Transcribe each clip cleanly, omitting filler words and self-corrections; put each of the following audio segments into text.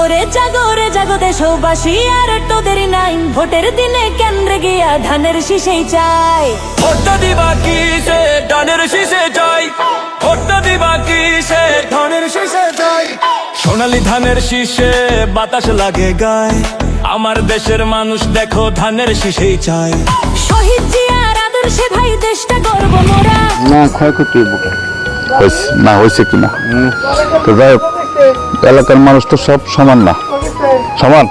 ওরে জাগো দেশবাসী আর তোদের নাই ভোটের দিনে কেন্দ্রে গিয়া ধানের শীষেই চাই ভোটটা দিবা কিসে ধানের শীষে চাই ভোটটা দিবা কিসে ধানের শীষে চাই সোনালী ধানের শীষে বাতাস লাগে গায় আমার দেশের মানুষ দেখো ধানের শীষেই চায় শহীদ জিয়ার আদর্শে ভাই দেশটা গর্ব মোরা না ক্ষয়ক্ষতি না হয়েছে কিনা তো যাই হোক এলাকার মানুষ তো সব সমান না সমান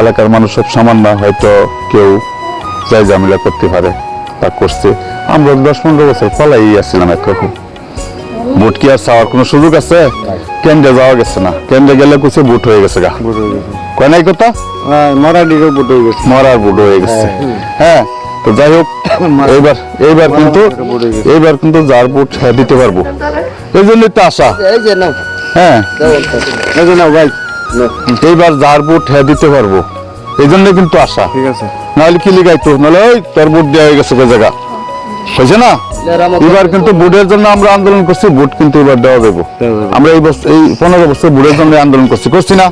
এলাকার মানুষ সব সমান না হয়তো কেউ যাই ঝামেলা করতে পারে তা করছে আমরা 10-15 বছর ফলাই আসছিলাম একরকম ভোট কি আর চাওয়ার কোনো সুযোগ আছে কেন্দ্রে যাওয়া গেছে না কেন্দ্রে গেলে কিছু ভোট হয়ে গেছে গা কয় নাই কথা মরার ভোট হয়ে গেছে হ্যাঁ তো যাই হোক এইবার কিন্তু যার ভোট দিতে পারবো এই জন্যই তো আশা হ্যাঁ এইবার যার ভোট দিতে পারবো এই জন্য কিন্তু আশা ঠিক আছে নাহলে কি লিগাইতো নাহলে ওই তোর ভোট দেওয়া হয়ে গেছে জায়গা হয়েছে না এবার কিন্তু ভোটের জন্য আমরা আন্দোলন করছি ভোট কিন্তু এবার দেওয়া দেবো আমরা এই 15 বছর ভোটের জন্য আন্দোলন করছি না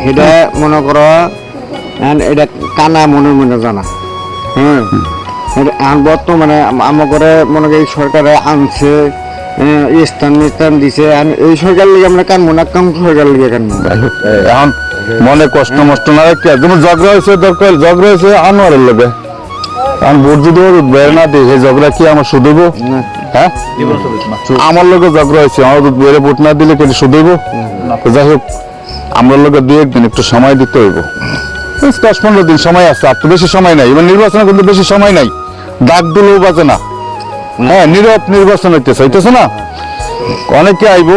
এটা মনে করো এটা কানা মনে জানা হ্যাঁ বর্তমানে আমার করে মনে করি সরকারে আনছে স্থান দিছে এই সরকার লিগে আমরা কান মনে কাম সরকার লিগে কান এখন মনে কষ্ট মষ্ট না রাখতে যেমন ঝগড়া হয়েছে আনোয়ারের লোকে কারণ ভোট যদি বের না দিই সেই ঝগড়া কি আমার শুধুইব হ্যাঁ আমার লোকে ঝগড়া হয়েছে আমার বেড়ে ভোট না দিলে কেটে শুধুইব যাই হোক আমরা লোকে 2-1 দিন একটু সময় দিতে হইব 10-15 দিন সময় আছে আর তো বেশি সময় নাই এবার নির্বাচনে কিন্তু বেশি সময় নাই ডাক দিলেও বাজে না হ্যাঁ নীরব নির্বাচন হইতেছে না অনেকে আইব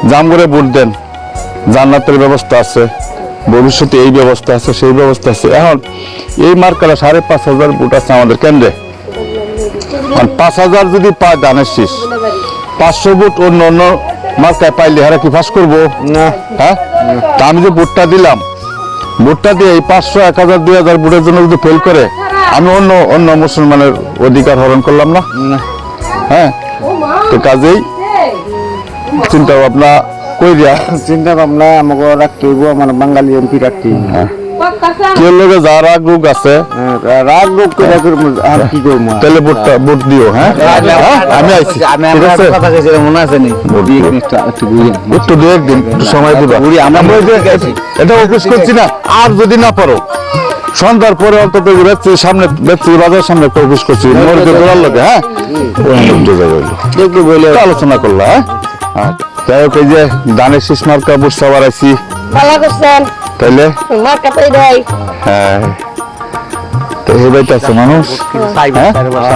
জাম করে ভোট দেন জান্নাতের ব্যবস্থা আছে ভবিষ্যতে এই ব্যবস্থা আছে সেই ব্যবস্থা আছে এখন এই মার্কালা 5,500 ভোট আছে আমাদের কেন্দ্রে 5,000 যদি পায় ধানের শীষ 500 ভোট অন্য মার্কায় পাইলে হারা কি ফাঁস করবো না হ্যাঁ তা আমি যে ভোটটা দিলাম ভোটটা দিয়ে এই 500, 1,000, 2,000 ভোটের জন্য যদি ফেল করে আমি অন্য মুসলমানের অধিকার হরণ করলাম না হ্যাঁ তো কাজেই চিন্তা ভাবনা আমাকে রাখতে হইব আমার বাঙালি এমপি রাখতে হ্যাঁ কেউ লোকে যা রাগ রোগ আছে কি করবো তাহলে ভোট দিও হ্যাঁ আমি আইছি মনে আছে নি একটু 2-1 দিন সময় দিবা এটা অফিস করছি না আর যদি না পারো সন্ধ্যার পরে অন্তত সামনে বাজার সামনে একটা অফিস করছি মরকে দৌড়ার লোকে হ্যাঁ আলোচনা করলা হ্যাঁ যাই হোক এই যে ধানের শীষ মার্কা বুঝ সবার আইছি তাইলে হ্যাঁ তো এই বাইতে আছে মানুষ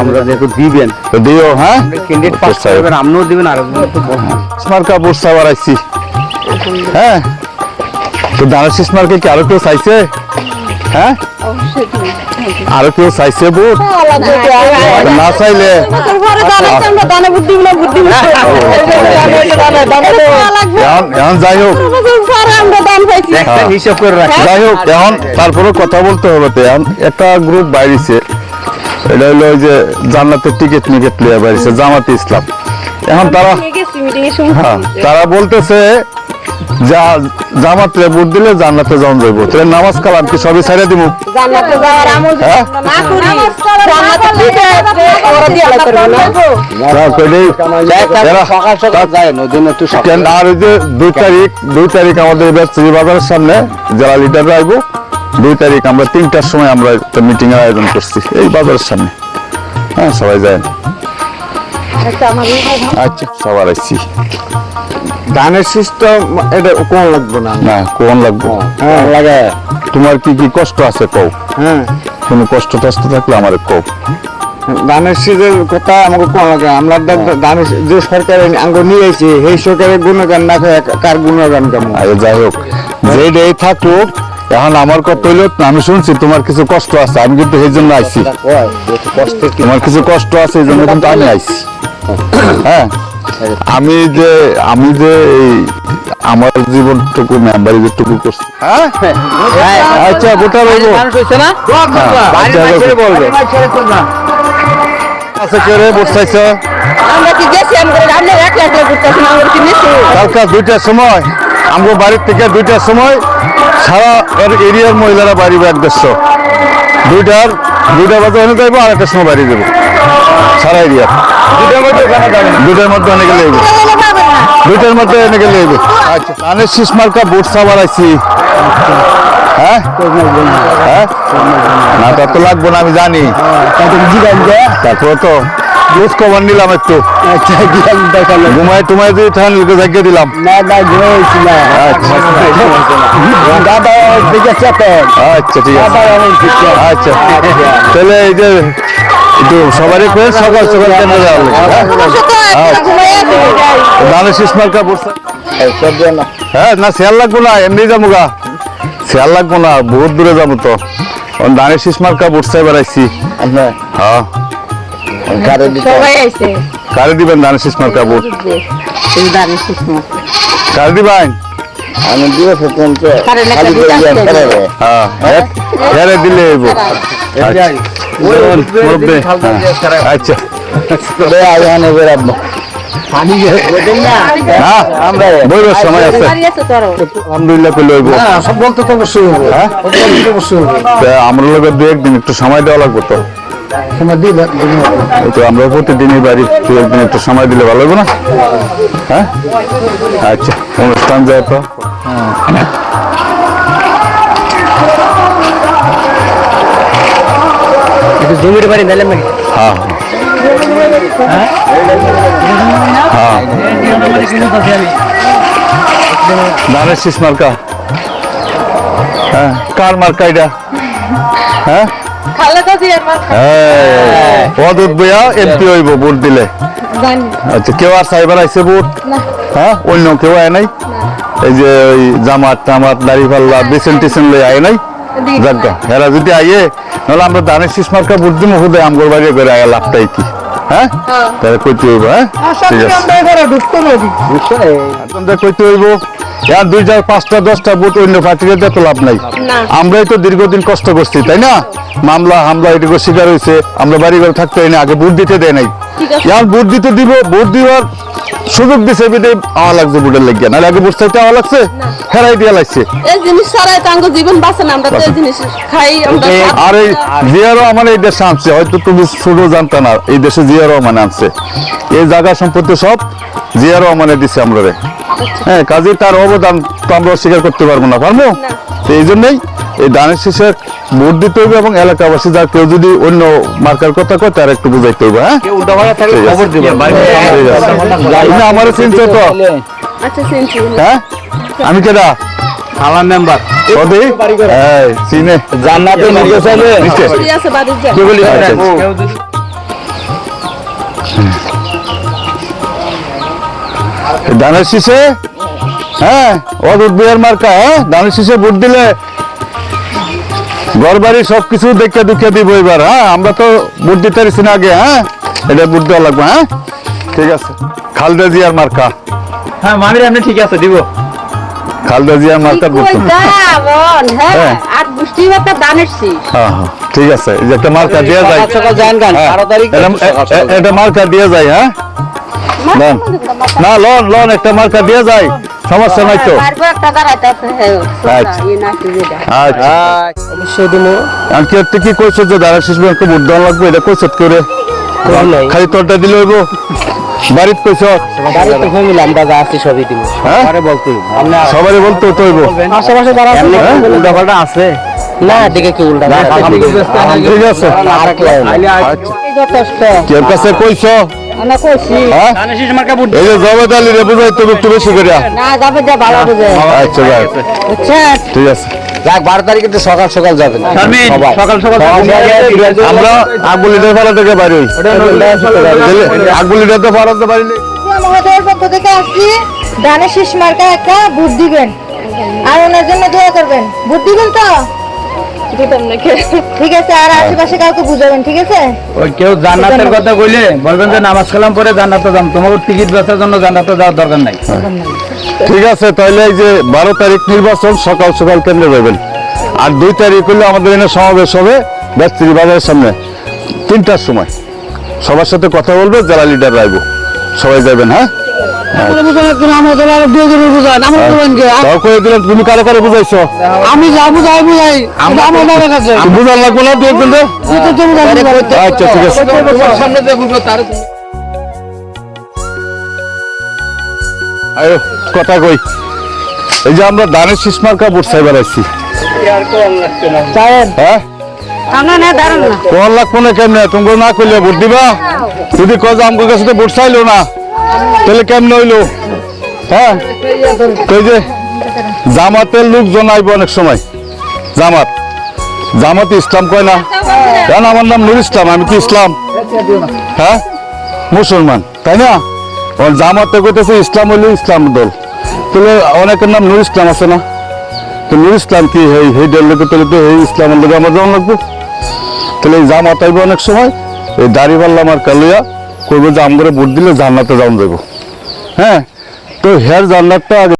আমরা যেহেতু দিবেন দিও হ্যাঁ আপনিও দিবেন আর মার্কা বুঝ সবার আইছি হ্যাঁ তো ধানের শীষ মার্কা কি আরো কেউ চাইছে হ্যাঁ আরো কেউ চাইছে ভোট না চাইলে এখন যাই হোক যাই হোক এখন তারপরে কথা বলতে হবে তো এখন একটা গ্রুপ বাইরেছে এটা হলো ওই যে জান্নাতের টিকিট লিয়ে বাইরেছে জামাতে ইসলাম এখন তারা বলতেছে যা জামাতে ভোট দিলে জান্নাতে যাওয়া যাইব তাহলে নামাজ কালাম কি সবই ছাড়িয়ে দিব আর ওই যে 2 তারিখ আমাদের বাজারের সামনে জেলা লিডার আইব 2 তারিখ আমরা 3টার সময় আমরা একটা মিটিং এর আয়োজন করছি এই বাজারের সামনে হ্যাঁ সবাই যায় আচ্ছা সবার আইছি ধানের শীষ তো এটা কোন লাগবে না কোন লাগবে হ্যাঁ লাগে তোমার কি কি কষ্ট আছে কও হ্যাঁ কোনো কষ্ট থাকলে আমারে কও ধানের শীষের কথা আমাকে কোন লাগে আমরা ধানের যে সরকার আঙ্গ নিয়েছি সেই সরকারের গুণগান না কার গুণগান কেমন যাই হোক যেটাই থাকুক এখন আমার কথা হইল আমি শুনছি তোমার কিছু কষ্ট আছে আমি কিন্তু সেই জন্য আইছি তোমার কিছু কষ্ট আছে এই জন্য কিন্তু আমি আইছি হ্যাঁ আমি যে এই আমার জীবনটুকু মেম্বারি যেটুকু করছি আচ্ছা গোটা বলবো আচ্ছা কে রে ভোট চাইছ কালকে 2টার সময় আমগো বাড়ির থেকে 2টার সময় সারা এরিয়ার মহিলারা বাড়ি 150 দুইটা বাজে এনে যাইবো, আর একটা সময় বাড়ি যাবো সারা এরিয়া। 2টার মধ্যে এনে গেলে যাইবো, 2টার মধ্যে এনে গেলে যাইবো। আচ্ছা, ধানের শীষ মার্কা ভোট সাবার আইছি। হ্যাঁ হ্যাঁ, না তা তো লাগবো না, আমি জানি। তারপর তো খোঁজ খবর নিলাম একটু, ঘুমায় টুমায় দিয়ে ঠান্ডা লোকে জাগিয়ে দিলাম। আচ্ছা ঠিক আছে, আচ্ছা তাহলে এই যে একটু সবারই করে সকাল সকাল কেন্দ্রে যাওয়া ধানের শীষ মার্কা ভোট। হ্যাঁ না, শেয়ার লাগবো না, এমনি যাবো গা, শেয়ার লাগবো না, বহুত দূরে যাবো তো। ধানের শীষ মার্কা ভোট চাই বেড়াইছি। হ্যাঁ, কারে দিবেন ধানের শীষ মার্কা ভোট? কারে দিবেন? আমি দিয়ে হ্যাঁ দিলে আচ্ছা বইবার সময় আছে, আলহামদুলিল্লাহ করলে হইব। আমরা লোকের 2-1 দিন একটু সময় দেওয়া লাগবে তো, আমরা প্রতিদিনই বাড়ি 2-1 দিন একটু সময় দিলে ভালো হবে না? হ্যাঁ আচ্ছা, অনুষ্ঠান যায় তো। জমির বাড়ি দিলাম নাকি? হ্যাঁ হ্যাঁ, ধানের শীষ মার্কা। হ্যাঁ, কার মার্কা এটা? হ্যাঁ অদূত বইয়া এমপি হইব ভোট দিলে। আচ্ছা, কেউ আর সাইবার আইসে ভোট? হ্যাঁ, অন্য কেউ আয় নাই? এই যে ওই জামাত টামাত দাড়িপাল্লা বেসেন টেসেন লই আয় নাই? যাক, হেরা যদি আইয়ে, নাহলে আমরা ধানের শীষ মার্কা ভোট দিব, হুদে আমগর বাড়ি করে আয়া লাভটাই কি? হ্যাঁ, তাহলে কইতে হইব। হ্যাঁ ঠিক আছে, কইতে হইব। আর 2, 4, 5টা 10টা ভোট অন্য পার্টিকে তো লাভ নাই। আমরাই তো দীর্ঘদিন কষ্ট করছি, তাই না? মামলা হামলা এটুকু শিকার হয়েছে, আমরা বাড়ি ঘরে থাকতে হয় না, আগে ভোট দিতে দেয় নাই। এখন ভোট দিতে দিব, ভোট দিবার সুযোগ দিছে বিদে আওয়া লাগছে ভোটের লাগিয়া, নাহলে আগে ভোট চাইতে আওয়া লাগছে, হেরাই দিয়া লাগছে। এই জিনিস ছাড়াই তো আমাদের জীবন বাঁচে না, আমরা তো এই জিনিস খাই। আর এই জিয়া রহমান এই দেশে আনছে, হয়তো তুমি ছোট জানতা না, এই দেশে জিয়া রহমান আনছে। এই জায়গা সম্পত্তি সব জিয়া রহমানে দিছে আমরা। হ্যাঁ, কাজে তার অবদান তো আমরা অস্বীকার করতে পারবো না, পারবো? এই জন্যই এই ধানের শীষে ভোট দিতে হবে, এবং এলাকাবাসী যা কেউ যদি অন্য মার্কার কথা কয় তার একটু বুঝাইতে হবে। হ্যাঁ, আমার চিনছ তো? হ্যাঁ, আমি কেডা? আমার মেম্বার চিনে জান্নাতে নিতে চাইলে কি বলি? ধানের শীষে, হ্যাঁ অদূত বইয়ের মার্কা। হ্যাঁ, ধানের শীষে ভোট দিলে ঘর বাড়ি সবকিছু দেখে দুঃখে দিব এবার। হ্যাঁ, আমরা তো ভোট দিতে পারছি না আগে। হ্যাঁ, এটা ভোট দেওয়া লাগবে। হ্যাঁ ঠিক আছে, খালেদা জিয়ার মার্কা। হ্যাঁ মামির আপনি ঠিক আছে দিব। খালেদা জিয়ার মার্কা বলছেন? হ্যাঁ, আর বৃষ্টি একটা ধানের শীষ। হ্যাঁ হ্যাঁ ঠিক আছে, এই যে একটা মার্কা দেওয়া যায়, এটা মার্কা দেওয়া যায়। হ্যাঁ না, লোন একটা মার্কা দেওয়া যায়, সমস্যা নাই তো। আচ্ছা, কি কইছ যে ধানের শীষ ব্যাংকে ভোট দেওয়া লাগবে, এটা কইছ করে? খালি তোরটা দিলে হইব? বাড়িতে কইছ? সবারই বলতে তো হইব। আছে না, দেখে কি উল্টা? ঠিক আছে, কেউ কাছে কইছ? এই যে জবেদ আলী রে বুঝাই তো একটু বেশি করে। আচ্ছা ঠিক আছে, যাক 12 তারিখে তো সকাল সকাল যাবেন। সকাল সকাল আমরা আগুলিটার পাড়া থেকে বাইরে আগুলিটার তো পাড়াতে পারিনি। মহোদয়ের পক্ষ থেকে আসছি, ধানের শীষ মার্কা একটা ভোট দিবেন, আর ওনার জন্য দোয়া করবেন। ভোট দিবেন তো? ঠিক আছে, আর আশেপাশে কাউকে বুঝাবেন, ঠিক আছে? ওই কেউ জান্নাতের কথা কইলে বলবেন যে নামাজ কালাম পরে জান্নাতে যান, তোমাকে টিকিট বেচার জন্য জান্নাতে যাওয়ার দরকার নাই। ঠিক আছে, তাহলে এই যে 12 তারিখ নির্বাচন, সকাল সকাল কেন্দ্রে যাবেন। আর 2 তারিখ হলে আমাদের এখানে সমাবেশ হবে ব্যস্তিরি বাজারের সামনে 3টার সময়। সবার সাথে কথা বলবে, যারা লিডার রাখবো সবাই যাবেন। হ্যাঁ তাও করে দিলেন, তুমি কারে কারে বুঝাইছো? আমি যা বুঝাই আমার বাবার কাছে বুঝার লাগবো না দু একজন রে? আচ্ছা ঠিক আছে। সামনে দেখুন তার আয়ো কথা কই, এই যে আমরা ধানের শীষ মার্কা ভোট চাইবার আসছি, হ্যাঁ আমরা না দাঁড়ান না তোমার লাগবো না কেমনে? তুমি না করলে ভোট দিবা? যদি কজ আমার কাছে তো ভোট চাইলো না, তাহলে কেমনে হইলো? হ্যাঁ, তো যে জামাতের লোকজন আইব অনেক সময়, জামাত ইসলাম কয় না, কারণ আমার নাম নুর ইসলাম, আমি কি ইসলাম? হ্যাঁ, মুসলমান, তাই না? জামাতে কইতেছে ইসলাম হইলে ইসলাম দল, তাহলে অনেকের নাম নুর ইসলাম আছে না? তো নুর ইসলাম কি এই দল লোকে, তাহলে তো এই ইসলামের লোকে আমার যেমন লাগবো। তাহলে এই জামাত আইব অনেক সময়, এই দাড়ি পাল্লা আমার কালিয়া করবো যে আমগরে ভোট দিলে জান্নাতে যাওয়া যাবো। হ্যাঁ, তো হের জান্নাতটা আগে